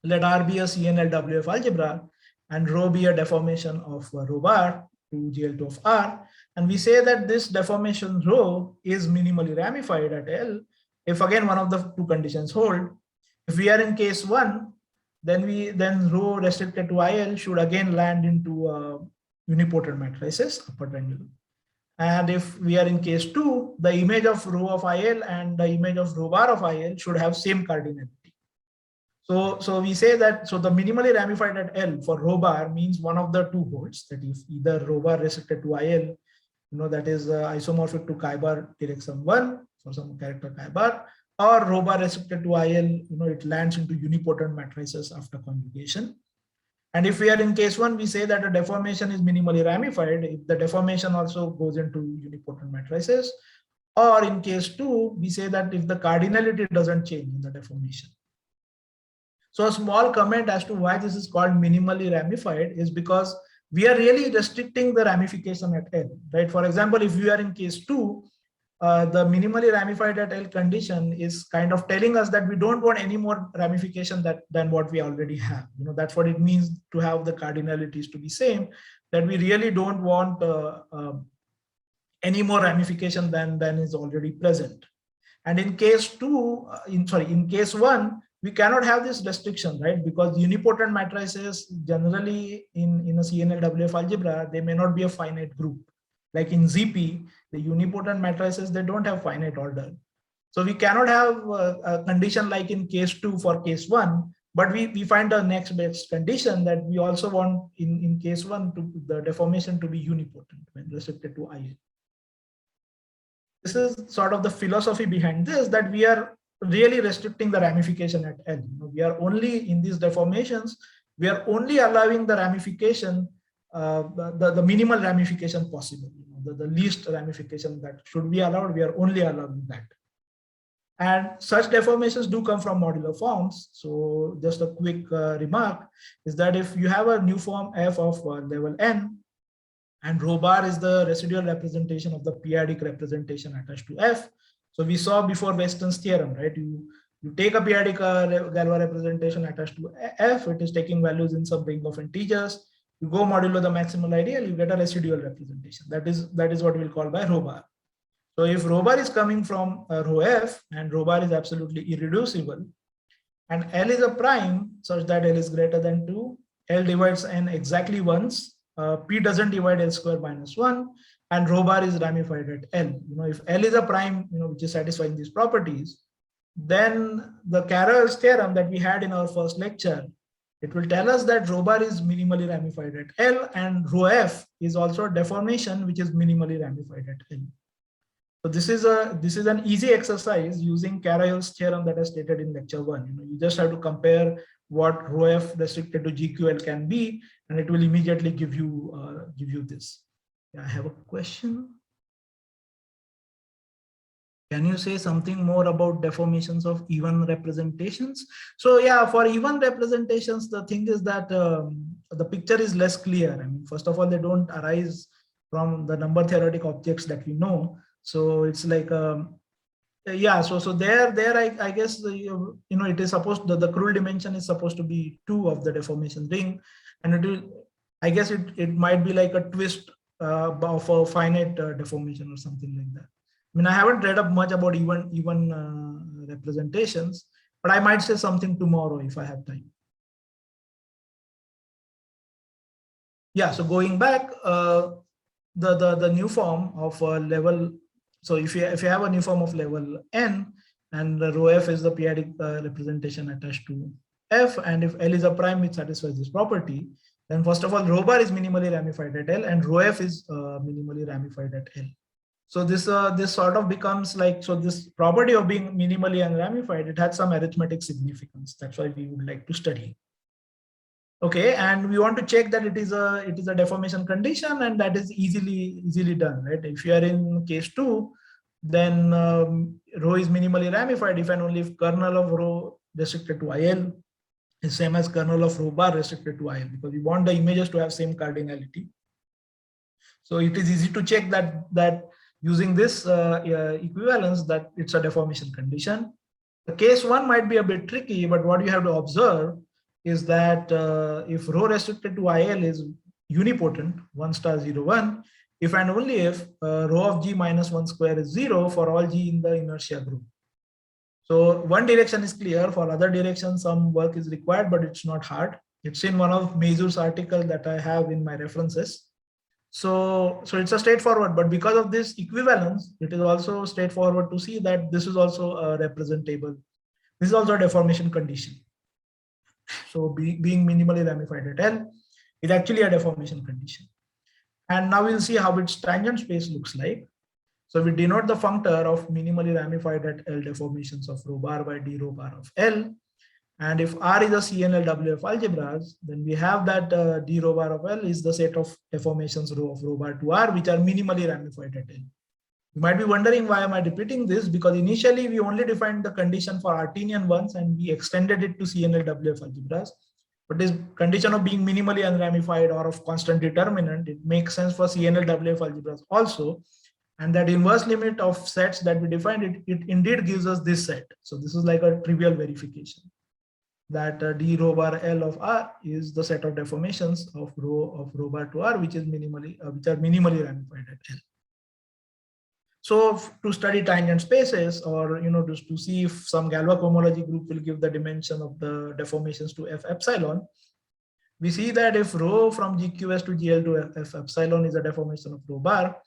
let R be a CNLWF algebra and rho be a deformation of rho bar to GL2 of R. And we say that this deformation rho is minimally ramified at L if again one of the two conditions hold. If we are in case one, then rho restricted to IL should again land into unipotent matrices, upper triangular. And if we are in case two, the image of rho of IL and the image of rho bar of IL should have same cardinality. So we say that, so the minimally ramified at L for rho bar means one of the two holds, that if either rho bar restricted to IL, that is isomorphic to chi bar direct sum 1 for some character chi bar, or rho bar restricted to IL, it lands into unipotent matrices after conjugation. And if we are in case one, we say that a deformation is minimally ramified if the deformation also goes into unipotent matrices, or in case two, we say that if the cardinality doesn't change in the deformation. So a small comment as to why this is called minimally ramified is because we are really restricting the ramification at L, right? For example, if you are in case two, the minimally ramified at L condition is kind of telling us that we don't want any more ramification than what we already have. That's what it means to have the cardinalities to be same, that we really don't want any more ramification than is already present. And in case two, in case one, we cannot have this restriction, right? Because unipotent matrices generally in a CNLWF algebra, they may not be a finite group. Like in ZP, the unipotent matrices, they don't have finite order. So we cannot have a condition like in case two for case one, but we find the next best condition that we also want in case one to the deformation to be unipotent when restricted to IL. This is sort of the philosophy behind this, that we are really restricting the ramification at L. We are only in these deformations, we are only allowing the ramification, the minimal ramification possible, the least ramification that should be allowed, we are only allowing that. And such deformations do come from modular forms. So just a quick remark is that if you have a new form F of level n, and rho bar is the residual representation of the periodic representation attached to F. So we saw before Weston's theorem, right? You take a periodic Galois representation attached to F, it is taking values in some ring of integers. You go modulo the maximal ideal, you get a residual representation. That is what we'll call by rho bar. So if rho bar is coming from rho F and rho bar is absolutely irreducible, and L is a prime such that L is greater than 2, L divides n exactly once, P doesn't divide L square minus 1, and rho bar is ramified at L. If L is a prime, which is satisfying these properties, then the Carroll's theorem that we had in our first lecture, it will tell us that rho bar is minimally ramified at L, and rho F is also a deformation which is minimally ramified at L. So this is an easy exercise using Carroll's theorem that I stated in lecture 1. You just have to compare what rho F restricted to GQL can be, and it will immediately give you this. I have a question. Can you say something more about deformations of even representations? So yeah, for even representations, the thing is that the picture is less clear. I mean, first of all, they don't arise from the number theoretic objects that we know. So it's like, yeah, so there I guess it is supposed the cruel dimension is supposed to be 2 of the deformation ring, and it will, I guess it might be like a twist of a finite deformation or something like that. I mean, I haven't read up much about even representations, but I might say something tomorrow if I have time. Yeah, so going back, the new form of level. So if you have a new form of level n, and the rho f is the periodic representation attached to f, and if L is a prime which satisfies this property, then first of all rho bar is minimally ramified at L, and rho f is minimally ramified at L. So this sort of becomes like, so this property of being minimally unramified, it has some arithmetic significance. That's why we would like to study. Okay, and we want to check that it is a deformation condition, and that is easily done, right? If you are in case 2, then rho is minimally ramified if and only if kernel of rho restricted to IL is same as kernel of rho bar restricted to IL, because we want the images to have same cardinality. So it is easy to check that using this equivalence that it's a deformation condition. The case 1 might be a bit tricky, but what you have to observe is that if rho restricted to IL is unipotent, 1 star 0 1, if and only if rho of G minus 1 square is 0 for all G in the inertia group. So one direction is clear. For other directions, some work is required, but it's not hard. It's in one of Mazur's article that I have in my references. So it's a straightforward, but because of this equivalence, it is also straightforward to see that this is also a representable. This is also a deformation condition. So being minimally ramified at L is actually a deformation condition. And now we'll see how its tangent space looks like. So we denote the functor of minimally ramified at L deformations of rho bar by d rho bar of L. And if R is a CNLWF algebras, then we have that d rho bar of L is the set of deformations rho of rho bar to R, which are minimally ramified at L. You might be wondering why am I repeating this? Because initially we only defined the condition for Artinian ones and we extended it to CNLWF algebras. But this condition of being minimally unramified or of constant determinant, it makes sense for CNLWF algebras also. And that inverse limit of sets that we defined, it indeed gives us this set. So this is like a trivial verification that d rho bar L of R is the set of deformations of rho bar to R, which are minimally ramified at L. So to study tangent spaces, or to see if some Galois cohomology group will give the dimension of the deformations to F epsilon, we see that if rho from GQS to GL to F epsilon is a deformation of rho bar,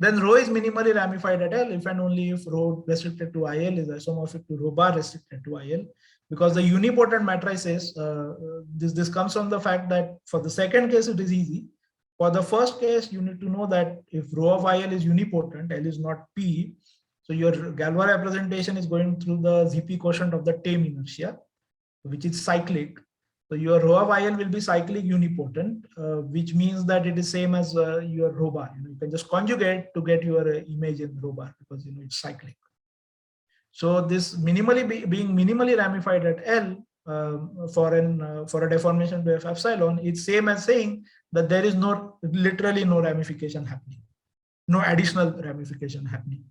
then rho is minimally ramified at L if and only if rho restricted to IL is isomorphic to rho bar restricted to IL, because the unipotent matrices, this comes from the fact that for the second case it is easy. For the first case, you need to know that if rho of IL is unipotent, L is not P, so your Galois representation is going through the ZP quotient of the tame inertia, which is cyclic. So your rho of IL will be cyclic unipotent, which means that it is same as your rho bar. You can just conjugate to get your image in rho bar because it's cyclic. So this being minimally ramified at L for a deformation to F epsilon, it's same as saying that there is literally no ramification happening, no additional ramification happening.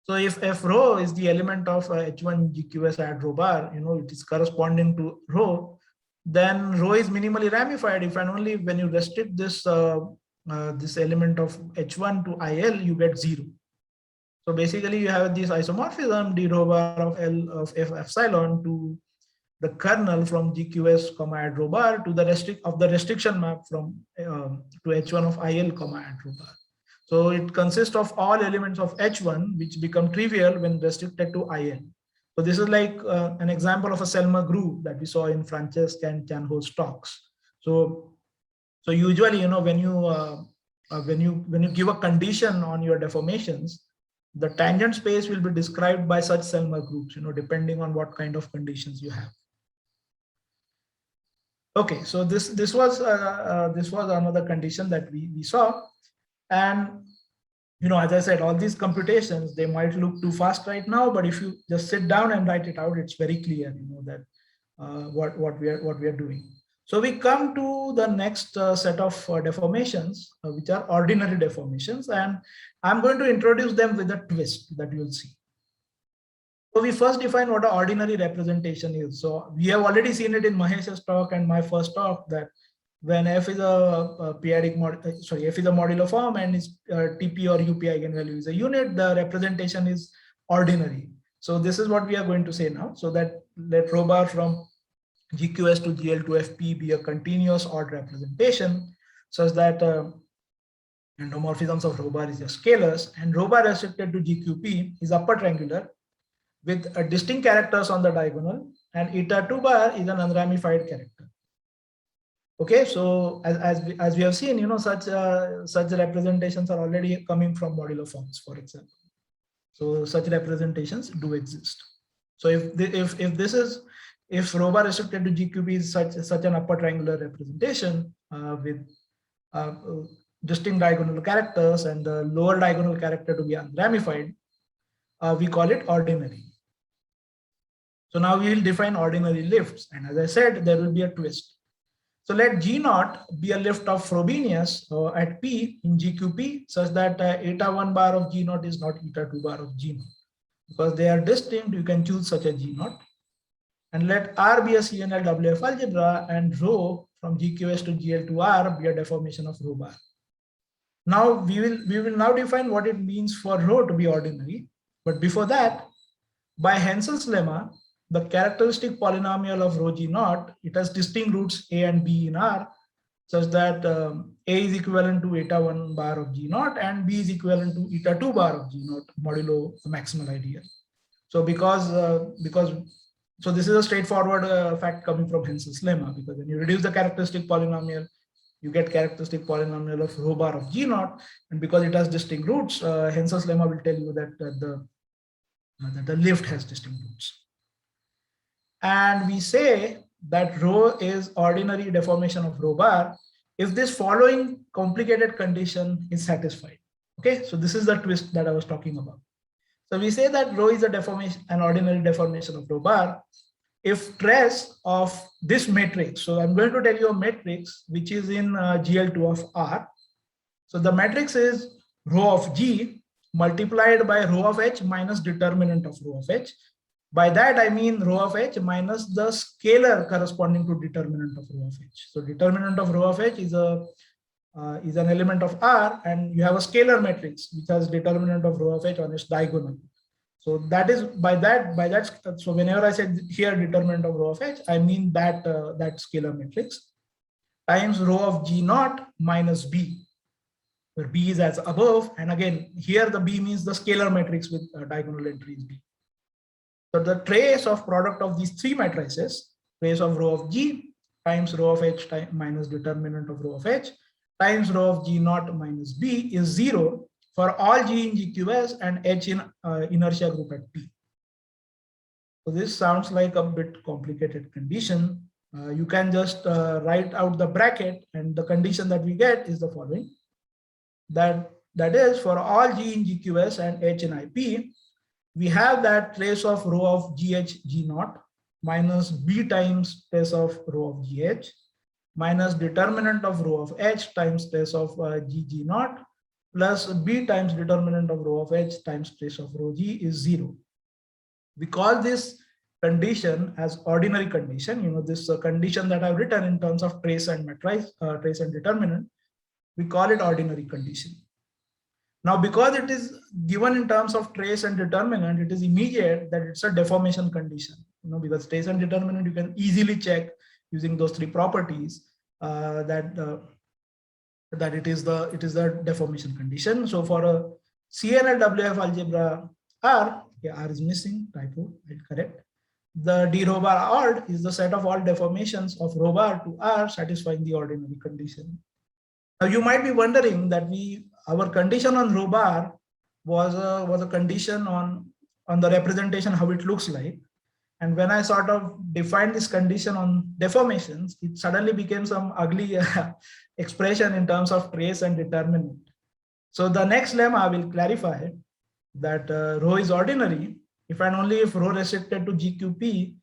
So if F rho is the element of H1 GQS at rho bar, it is corresponding to rho, then rho is minimally ramified if and only when you restrict this this element of H1 to IL, you get 0. So basically you have this isomorphism d rho bar of L of F epsilon to the kernel from GQS comma at rho bar to the restriction map from to H1 of IL comma at rho bar. So it consists of all elements of H1 which become trivial when restricted to IL. So this is like an example of a Selmer group that we saw in Francesca and Tianho's talks. So usually when you give a condition on your deformations, the tangent space will be described by such Selmer groups, depending on what kind of conditions you have. Okay, so this was another condition that we saw, and as I said, all these computations, they might look too fast right now, but if you just sit down and write it out, it's very clear, that what we are doing. So we come to the next set of deformations, which are ordinary deformations, and I'm going to introduce them with a twist that you'll see. So we first define what an ordinary representation is. So we have already seen it in Mahesh's talk and my first talk, that when f is a periodic f is a modular form and its TP or UP eigenvalue is a unit, the representation is ordinary. So this is what we are going to say now. So that let rho bar from GQS to GL2FP be a continuous odd representation, such that endomorphisms of rho bar is just scalars, and rho bar restricted to GQP is upper triangular with distinct characters on the diagonal, and eta 2 bar is an unramified character. Okay, so as we have seen, such representations are already coming from modular forms, for example. So such representations do exist. So if rho bar restricted to GQP is such an upper triangular representation with distinct diagonal characters and the lower diagonal character to be unramified, we call it ordinary. So now we will define ordinary lifts, and as I said, there will be a twist. So let G0 be a lift of Frobenius at P in GQP, such that eta 1 bar of G0 is not eta 2 bar of G0. Because they are distinct, you can choose such a G0. And let R be a CNL WF algebra, and rho from GQS to GL to R be a deformation of rho bar. Now we will now define what it means for rho to be ordinary. But before that, by Hensel's lemma, the characteristic polynomial of rho G0, it has distinct roots A and B in R, such that A is equivalent to eta 1 bar of G0 and B is equivalent to eta 2 bar of G0 modulo the maximal ideal. So so this is a straightforward fact coming from Hensel's lemma, because when you reduce the characteristic polynomial, you get characteristic polynomial of rho bar of G0, and because it has distinct roots, Hensel's lemma will tell you that the lift has distinct roots. And we say that rho is ordinary deformation of rho bar if this following complicated condition is satisfied. Okay, so this is the twist that I was talking about. So we say that rho is an ordinary deformation of rho bar if trace of this matrix. So I'm going to tell you a matrix which is in GL2 of R. So the matrix is rho of G multiplied by rho of H minus determinant of rho of H. By that I mean rho of H minus the scalar corresponding to determinant of rho of H. So determinant of rho of H is an element of R, and you have a scalar matrix which has determinant of rho of H on its diagonal. So that is by that. So whenever I said here determinant of rho of H, I mean that scalar matrix times rho of G0 minus B, where B is as above, and again here the B means the scalar matrix with diagonal entries B. So the trace of product of these three matrices, trace of rho of G times rho of H minus determinant of rho of H times rho of G0 minus B is 0 for all G in GQS and H in inertia group at P. So this sounds like a bit complicated condition. You can just write out the bracket, and the condition that we get is the following. That is, for all G in GQS and H in IP, we have that trace of rho of GH G0 minus B times trace of rho of GH minus determinant of rho of H times trace of G G0 plus B times determinant of rho of H times trace of rho G is 0. We call this condition as ordinary condition. This condition that I've written in terms of trace and matrix, trace and determinant, we call it ordinary condition. Now, because it is given in terms of trace and determinant, it is immediate that it's a deformation condition. Because trace and determinant, you can easily check using those three properties that it is the deformation condition. So for a CNL WF algebra R, R is missing, typo, correct. The d rho bar odd is the set of all deformations of rho bar to R satisfying the ordinary condition. Now you might be wondering that our condition on rho bar was a condition on the representation, how it looks like. And when I sort of defined this condition on deformations, it suddenly became some ugly expression in terms of trace and determinant. So the next lemma will clarify that rho is ordinary if and only if rho restricted to GQP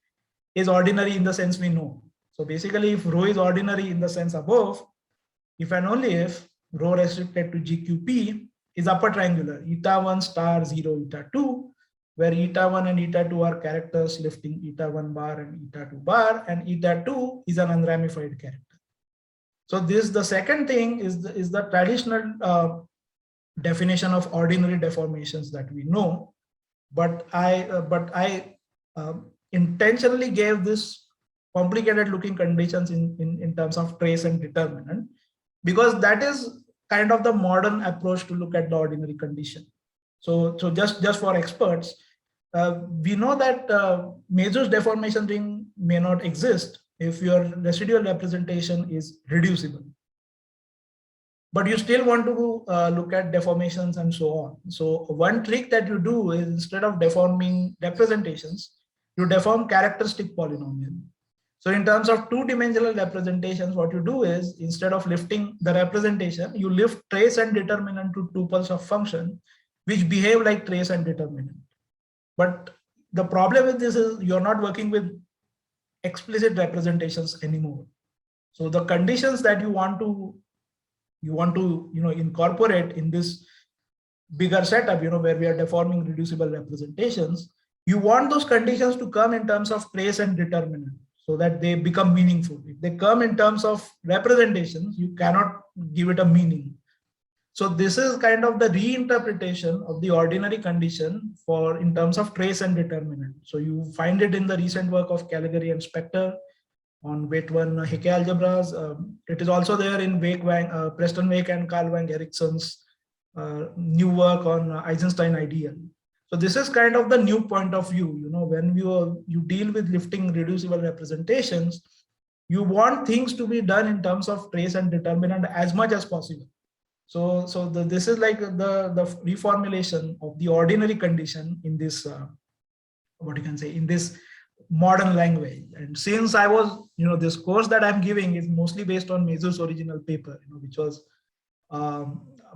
is ordinary in the sense we know. So basically, if rho is ordinary in the sense above, if and only if rho restricted to GQP is upper triangular, eta1 star 0, eta2, where eta1 and eta2 are characters lifting eta1 bar and eta2 bar, and eta2 is an unramified character. So this, the second thing is the traditional definition of ordinary deformations that we know, but I intentionally gave this complicated looking conditions in terms of trace and determinant, because that is kind of the modern approach to look at the ordinary condition. So just for experts, we know that Mazur's deformation ring may not exist if your residual representation is reducible. But you still want to look at deformations and so on. So one trick that you do is, instead of deforming representations, you deform characteristic polynomial. So in terms of two-dimensional representations, what you do is, instead of lifting the representation, you lift trace and determinant to tuples of function, which behave like trace and determinant. But the problem with this is you're not working with explicit representations anymore. So the conditions that you want to incorporate in this bigger setup, where we are deforming reducible representations, you want those conditions to come in terms of trace and determinant, so that they become meaningful. If they come in terms of representations, you cannot give it a meaning. So this is kind of the reinterpretation of the ordinary condition in terms of trace and determinant. So you find it in the recent work of Caligari and Spector on weight 1 Hecke algebras. It is also there in Preston Wake and Carl Wang Ericsson's new work on Eisenstein ideal. So this is kind of the new point of view. When you deal with lifting reducible representations, you want things to be done in terms of trace and determinant as much as possible. So this is like the reformulation of the ordinary condition in this, in this modern language. And since I was, this course that I'm giving is mostly based on Mazur's original paper, which was a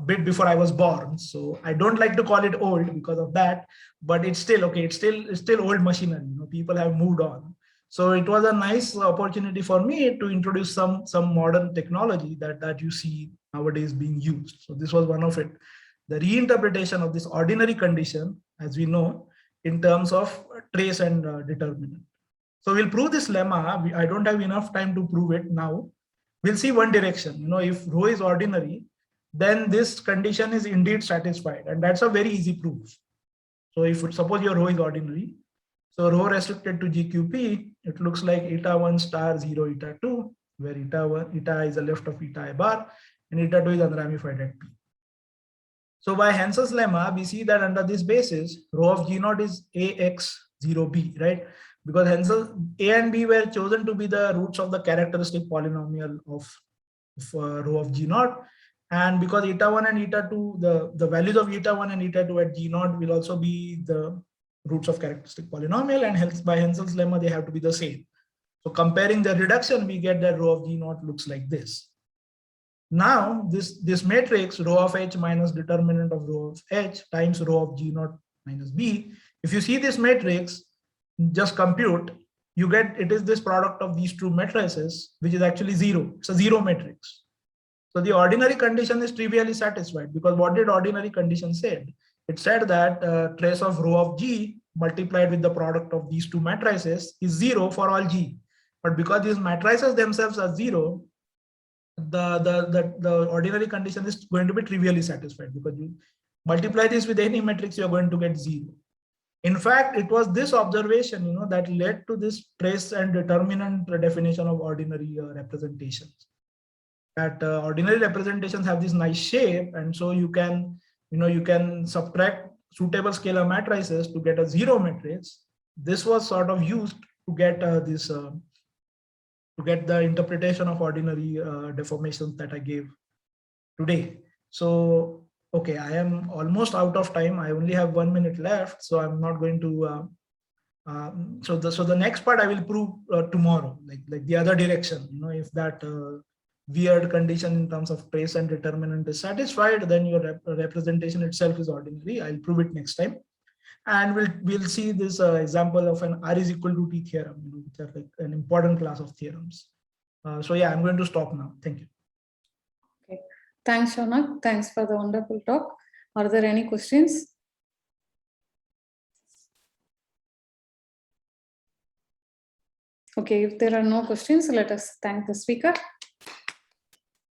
bit before I was born. So I don't like to call it old because of that, but it's still okay. It's still old machinery. People have moved on. So it was a nice opportunity for me to introduce some modern technology that you see nowadays being used. So this was one of it, the reinterpretation of this ordinary condition, as we know, in terms of trace and determinant. So we'll prove this lemma. I don't have enough time to prove it now. We'll see one direction. If rho is ordinary, then this condition is indeed satisfied, and that's a very easy proof. So if suppose your rho is ordinary, so rho restricted to GQP, it looks like eta1 star 0, eta2, where eta is the left of eta I bar, and eta2 is unramified at P. So by Hensel's lemma, we see that under this basis, rho of G0 is AX0B, right? Because Hensel, A and B were chosen to be the roots of the characteristic polynomial of rho of G0. And because eta1 and eta2, the values of eta1 and eta2 at G0 will also be the roots of characteristic polynomial, and hence by Hensel's lemma, they have to be the same. So comparing the reduction, we get that rho of G0 looks like this. Now this matrix rho of H minus determinant of rho of H times rho of G0 minus B. If you see this matrix, just compute, you get it is this product of these two matrices, which is actually zero. It's a zero matrix. So the ordinary condition is trivially satisfied, because what did ordinary condition said? It said that trace of rho of G multiplied with the product of these two matrices is zero for all G. But because these matrices themselves are zero, the ordinary condition is going to be trivially satisfied, because you multiply this with any matrix, you're going to get zero. In fact, it was this observation, that led to this trace and determinant definition of ordinary representations. That ordinary representations have this nice shape, and so you can subtract suitable scalar matrices to get a zero matrix. This was sort of used to get to get the interpretation of ordinary deformations that I gave today. So, okay, I am almost out of time. I only have 1 minute left, so I'm not going to. So the next part I will prove tomorrow, like the other direction. If that weird condition in terms of trace and determinant is satisfied, then your representation itself is ordinary. I'll prove it next time. And we'll see this example of an R is equal to T theorem, which are like an important class of theorems. So yeah, I'm going to stop now. Thank you. Okay. Thanks, Shaunak. Thanks for the wonderful talk. Are there any questions? Okay, if there are no questions, let us thank the speaker.